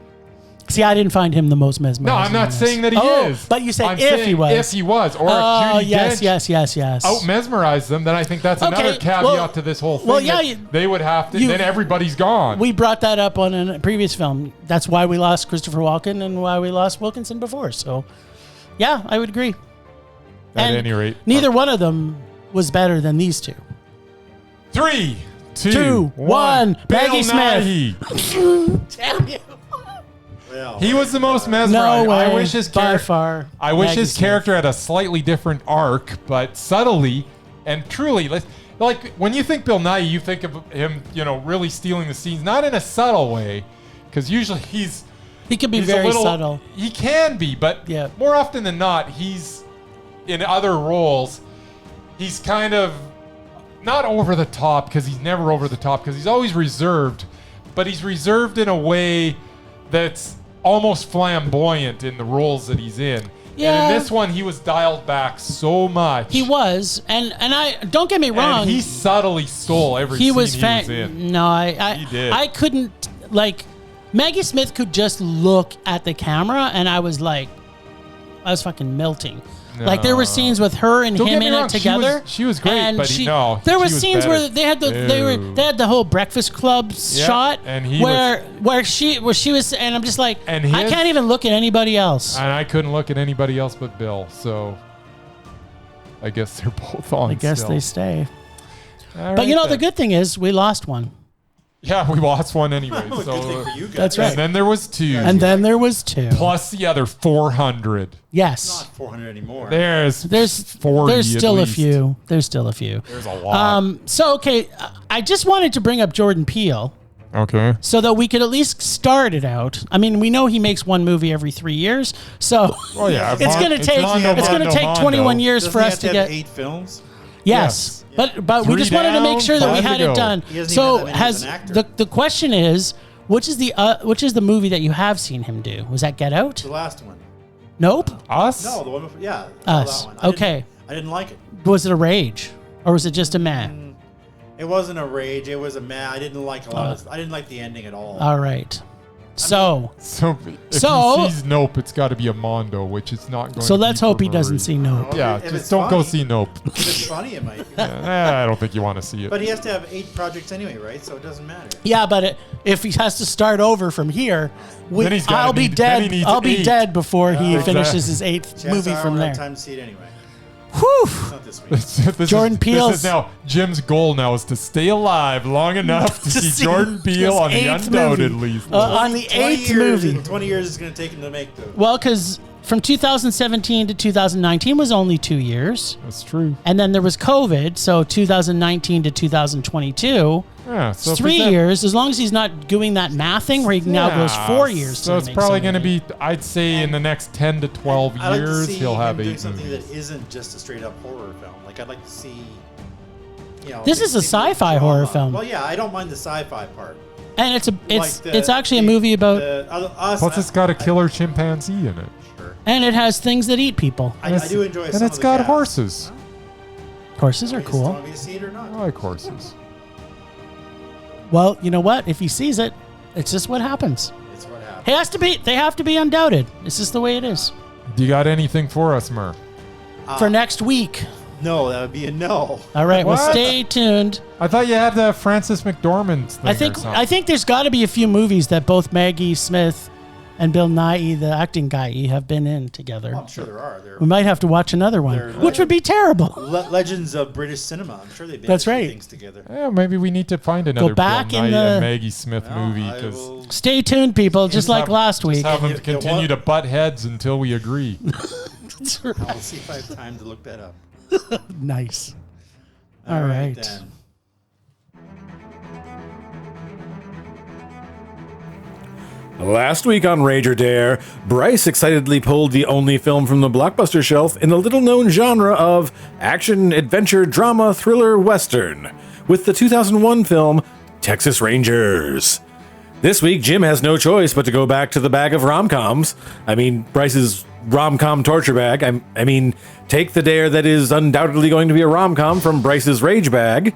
See, I didn't find him the most mesmerizing. No, I'm not saying that he is. But you said if he was. If he was. Or if Judi Dench yes. out-mesmerized them, then I think that's another caveat to this whole thing. Well, yeah. They would have to, then everybody's gone. We brought that up on a previous film. That's why we lost Christopher Walken and why we lost Wilkinson before. So, yeah, I would agree. At any rate. Neither one of them was better than these two. 3, 2, 1. Maggie Smith. Damn you. Well, he was the most mesmerizing. No way. I wish his by far. I wish his character had a slightly different arc, but subtly and truly, like when you think Bill Nighy, you think of him, really stealing the scenes, not in a subtle way, because usually he can be very subtle. He can be, but more often than not, he's in other roles. He's kind of not over the top, because he's never over the top, because he's always reserved, but he's reserved in a way that's almost flamboyant in the roles that he's in. Yeah. And in this one, he was dialed back so much. He was, and I don't get me wrong. And he subtly stole every scene he was in. No, he did. I couldn't, Maggie Smith could just look at the camera, and I was fucking melting. No. There were scenes with her and him in it together. She was great, and but there were scenes where they had the whole Breakfast Club shot, and where she was, and I'm just like, I can't even look at anybody else. And I couldn't look at anybody else but Bill. So I guess they're both on. I guess still. they stay. All but right, the good thing is we lost one. Yeah, we lost one anyway. Good thing for you guys. That's right. And then there was 2. Plus the other 400. Yes. It's not 400 anymore. There's 40. There's still a few. There's a lot. So, okay, I just wanted to bring up Jordan Peele. Okay. So that we could at least start it out. I mean, we know he makes one movie every 3 years. So it's going to take 21 years for us to get 8 films. Yes. But we just wanted to make sure that we had it done. So the question is, which is the movie that you have seen him do? Was that Get Out? The last one. Nope. Us? No, the one before. Yeah. Us. That one. Okay. I didn't like it. Was it a rage, or was it just a meh? It wasn't a rage. It was a meh. I didn't like I didn't like the ending at all. All right. So if he sees Nope, it's got to be a Mondo, which it's not going to be. So let's hope he doesn't see Nope. Yeah, just don't go see Nope. If it's funny, it might. I don't think you want to see it. But he has to have 8 projects anyway, right? So it doesn't matter. Yeah, but if he has to start over from here, I'll be dead. I'll be dead before he finishes his 8th movie from there. Time to see it anyway. Whew. Not this week. Jordan Peele. This is now Jim's goal now is to stay alive long enough to see Jordan Peele on the Undoubtedly list. On the 8th movie. 20 years is going to take him to make the. Well, because from 2017 to 2019 was only 2 years. That's true. And then there was COVID, so 2019 to 2022. Yeah, so It's if we 3 said- years, as long as he's not doing that mathing where he now goes 4 years. So it's probably going to be, I'd say, in the next 10 to 12 I'd like to years, see he'll have him doing 8 something movies. that isn't just a straight up horror film. Like I'd like to see. This is a maybe sci-fi drama. horror film. Well, yeah, I don't mind the sci-fi part. And it's Like actually a movie about, Plus, it's got a killer chimpanzee in it. Sure. and it has things that eat people. I do enjoy. And it's got horses. Horses are Do you cool. want me to see it or not? I like horses. Well, you know what? If he sees it, it's just what happens. It's what happens. It has to be. They have to be undoubted. It's just the way it is. Do you got anything for us, Mur? For next week. No, that would be a no. All right. Well, What? stay tuned. I thought you had the Francis McDormand thing I think there's got to be a few movies that both Maggie Smith and Bill Nighy, the acting guy, have been in together. I'm sure there are. We might have to watch another one, They're which would be terrible. Legends of British cinema. I'm sure they've been That's in right. things together. Yeah, maybe we need to find another back Bill in Nighy and the- Maggie Smith movie. I Because will- Stay tuned, people, just like last week. Just have them You- you continue want- to butt heads until we agree. That's right. I'll see if I have time to look that up. Nice. All right. Then. Last week on Rage or Dare, Bryce excitedly pulled the only film from the blockbuster shelf in the little-known genre of action, adventure, drama, thriller, western, with the 2001 film Texas Rangers. This week, Jim has no choice but to go back to the bag of rom-coms. I mean, Bryce's rom-com torture bag. I mean, take the dare that is undoubtedly going to be a rom-com from Bryce's rage bag.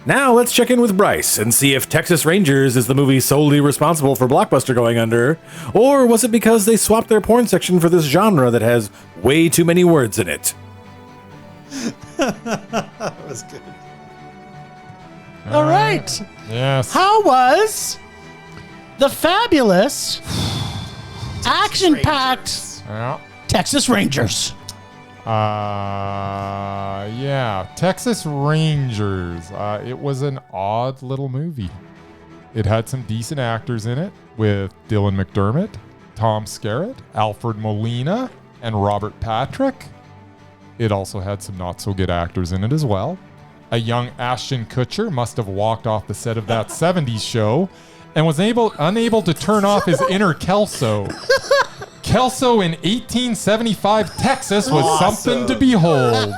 Now let's check in with Bryce and see if Texas Rangers is the movie solely responsible for Blockbuster going under, or was it because they swapped their porn section for this genre that has way too many words in it? That was good. All right. Yes. How was the fabulous, action-packed Yeah. Texas Rangers? Yeah, Texas Rangers. It was an odd little movie. It had some decent actors in it with Dylan McDermott, Tom Skerritt, Alfred Molina, and Robert Patrick. It also had some not so good actors in it as well. A young Ashton Kutcher must have walked off the set of that 70s show and was unable to turn off his inner Kelso. Kelso in 1875 Texas was something to behold.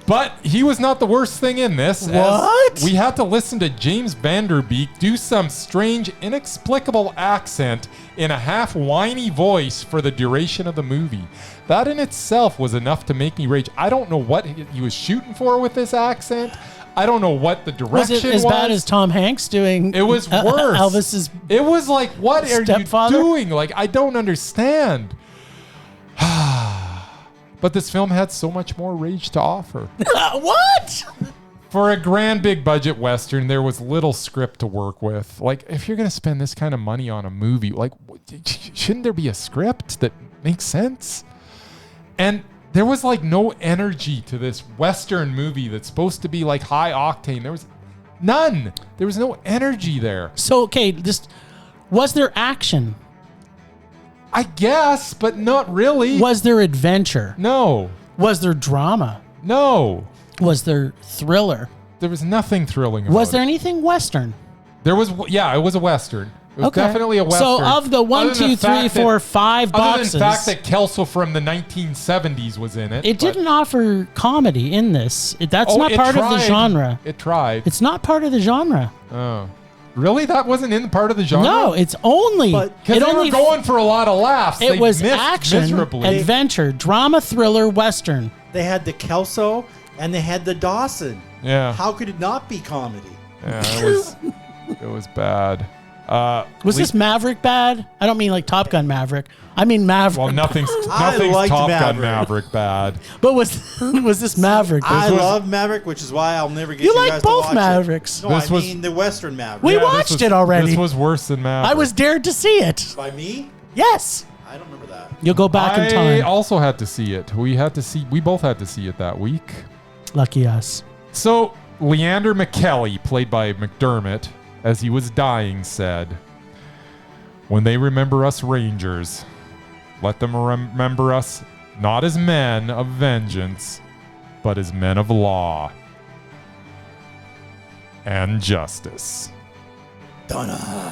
But he was not the worst thing in this. as What? We had to listen to James Vanderbeek do some strange, inexplicable accent in a half whiny voice for the duration of the movie. That in itself was enough to make me rage. I don't know what he was shooting for with this accent. I don't know what the direction Was it as bad as Tom Hanks doing? It was worse. Elvis's. It was like, what are Stepfather? you doing? Like, I don't understand. But this film had so much more rage to offer. What? For a grand big budget Western, there was little script to work with. Like, if you're going to spend this kind of money on a movie, like, shouldn't there be a script that makes sense? And there was like no energy to this Western movie that's supposed to be like high octane. There was none. There was no energy there. So, okay, was there action? I guess, but not really. Was there adventure? No. Was there drama? No. Was there thriller? There was nothing thrilling about Was there it. anything Western? There was, yeah, it was a Western. It was definitely a Western. So of the 1, Other than 2, the fact 3, that- 4, 5 boxes, Other than the fact that Kelso from the 1970s was in it. it but- didn't offer comedy in this. That's Oh, not it part of the tried. genre. It tried. It's not part of the genre. Oh. Really? That wasn't in part of the genre? No, it's only. Because it they only were going for a lot of laughs. It They was missed action, miserably. adventure, drama, thriller, Western. They had the Kelso and they had the Dawson. Yeah. How could it not be comedy? Yeah, it was bad. Was this Maverick bad? I don't mean like Top Gun Maverick. I mean Maverick. Well, nothing's I liked Top Gun Maverick. Maverick bad. But was this Maverick? I was- love Maverick, which is why I'll never get You you, like guys both to watch Mavericks. It. No, This I was- mean the Western Maverick. We Yeah, this watched was- it already. This was worse than Maverick. I was dared to see it. By me? Yes. I don't remember that. You'll go back in I time. also had to see it. We both had to see it that week. Lucky us. So, Leander McKelly, played by McDermott, as he was dying, said, "When they remember us Rangers, let them remember us not as men of vengeance, but as men of law." and justice. Dun,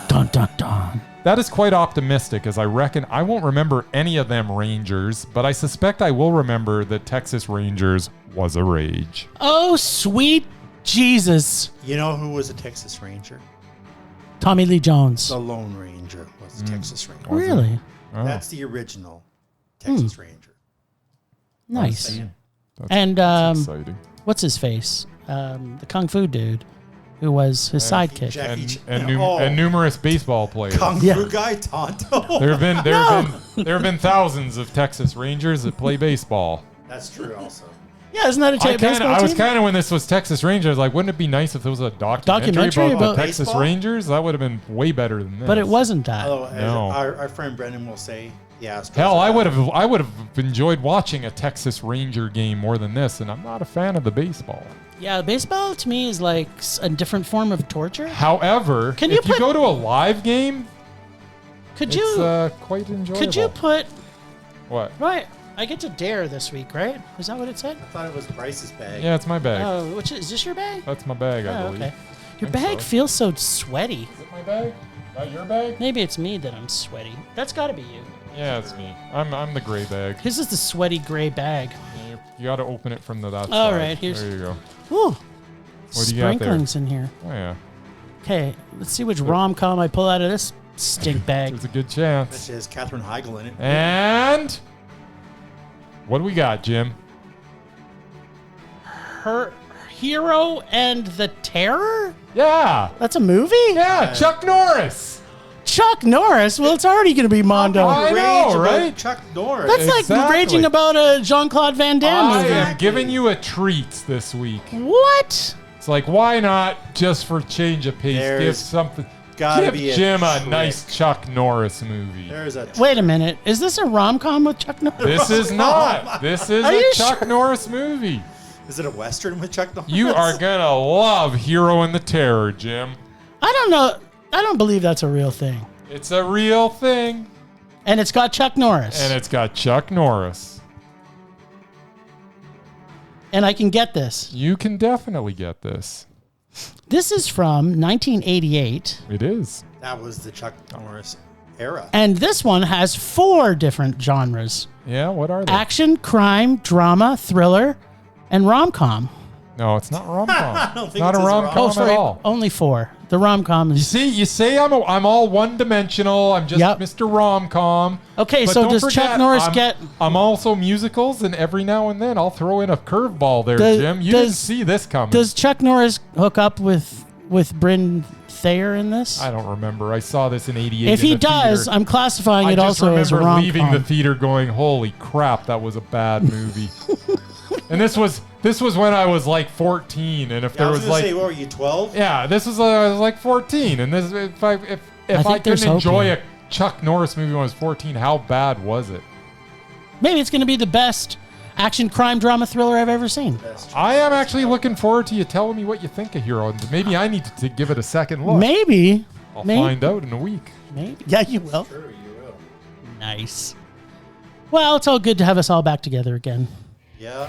dun, dun. That is quite optimistic, as I reckon I won't remember any of them Rangers, but I suspect I will remember that Texas Rangers was a rage. Oh, sweet Jesus. You know who was a Texas Ranger? Tommy Lee Jones. The Lone Ranger was a Texas Ranger. Really? Oh, That's the original Texas Ranger. Nice. Saying. that's exciting. What's his face? The Kung Fu dude who was his sidekick. And numerous baseball players. Kung Fu guy Tonto. There have been thousands of Texas Rangers that play baseball. That's true also. Yeah, isn't that a baseball I was team? kind of, when this was Texas Rangers, like, wouldn't it be nice if there was a documentary about the Texas baseball? Rangers? That would have been way better than this. But it wasn't that. Although, as No. our friend Brendan will say, the Astros. Hell, I would have enjoyed watching a Texas Ranger game more than this, and I'm not a fan of the baseball. Yeah, baseball to me is like a different form of torture. However, Can you if you put- go to a live game, Could it's you quite enjoyable. could you put What? right? I get to dare this week, right? Is that what it said? I thought it was Bryce's bag. Yeah, it's my bag. Oh, which is this your bag? That's my bag, I Oh, believe. okay. Your think bag so. feels so sweaty. Is it my bag? Is that your bag? Maybe it's me that I'm sweaty. That's got to be you. Yeah, it's me. I'm the gray bag. His is the sweaty gray bag. Yeah, you got to open it from that side. All right, here's- There you go. Ooh, What do you got there? sprinklings in here. Oh yeah, Okay, let's see which rom-com I pull out of this stink bag. there's a good chance. This has Katherine Heigl in it. And what do we got, Jim? Her Hero and the Terror? Yeah, That's a movie? yeah, Chuck Norris. Chuck Norris? Well, it's already going to be Mondo. I know, Rage about right? Chuck Norris. That's like Exactly. raging about a Jean-Claude Van Damme I movie. am giving you a treat this week. What? It's like, why not just for change of pace, give There's something? gotta Give be a Jim a trick. nice Chuck Norris movie. There's a Wait a minute. Is this a rom-com with Chuck Norris? This is not. This is Are a you Chuck sure? Norris movie. Is it a Western with Chuck Norris? You are gonna love Hero and the Terror, Jim. I don't know. I don't believe that's a real thing. It's a real thing, And it's got Chuck Norris. and it's got Chuck Norris. And I can get this. You can definitely get this. This is from 1988. It is. That was the Chuck Norris era. And this one has 4 different genres. Yeah, what are they? Action, crime, drama, thriller, and rom-com. No, it's not rom-com. don't It's think not it a says rom-com Oh, at sorry. all. Only 4. The rom-com You is... see, you say I'm all one-dimensional. I'm just Yep. Mr. Rom-com. Okay, But so don't does forget, Chuck Norris get... I'm also musicals, and every now and then I'll throw in a curveball there, Does- Jim. You didn't does- see this coming. Does Chuck Norris hook up with Bryn Thayer in this? I don't remember. I saw this in '88. If in he the does, theater. I'm classifying I it just also as a remember rom-com. leaving the theater going, "Holy crap, that was a bad movie." And this was when I was like 14, and if I there was was gonna like, say, what were you, 12? yeah, this was I was like 14, and this if I think there's couldn't enjoy hope a Chuck Norris movie when I was 14, how bad was it? Maybe it's going to be the best action, crime, drama, thriller I've ever seen. I am actually looking forward to you telling me what you think of Hero, and maybe I need to give it a second look. Maybe. I'll Maybe. find out in a week. Maybe. Yeah, you will. Sure, you will. Nice. Well, it's all good to have us all back together again. Yeah.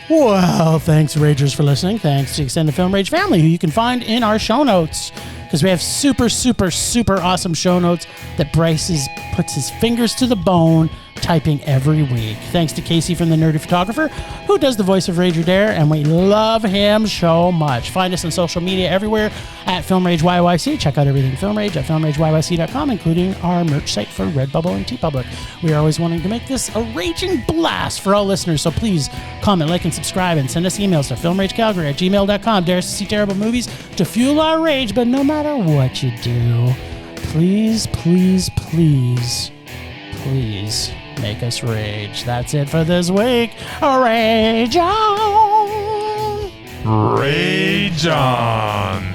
Well, thanks, Ragers, for listening. Thanks to Extended Film Rage family, who you can find in our show notes, because we have super, super, super awesome show notes that Bryce puts his fingers to the bone typing every week. Thanks to Casey from The Nerdy Photographer, who does the voice of Rager Dare, and we love him so much. Find us on social media everywhere at Film Rage YYC. Check out everything Film Rage at filmrageyyc.com, including our merch site for Redbubble and TeePublic. We are always wanting to make this a raging blast for all listeners, so please comment, like, and subscribe, and send us emails to filmragecalgary@gmail.com. Dare us to see terrible movies to fuel our rage, but no matter what you do, please, please, please, please make us rage. That's it for this week. Rage on! Rage on.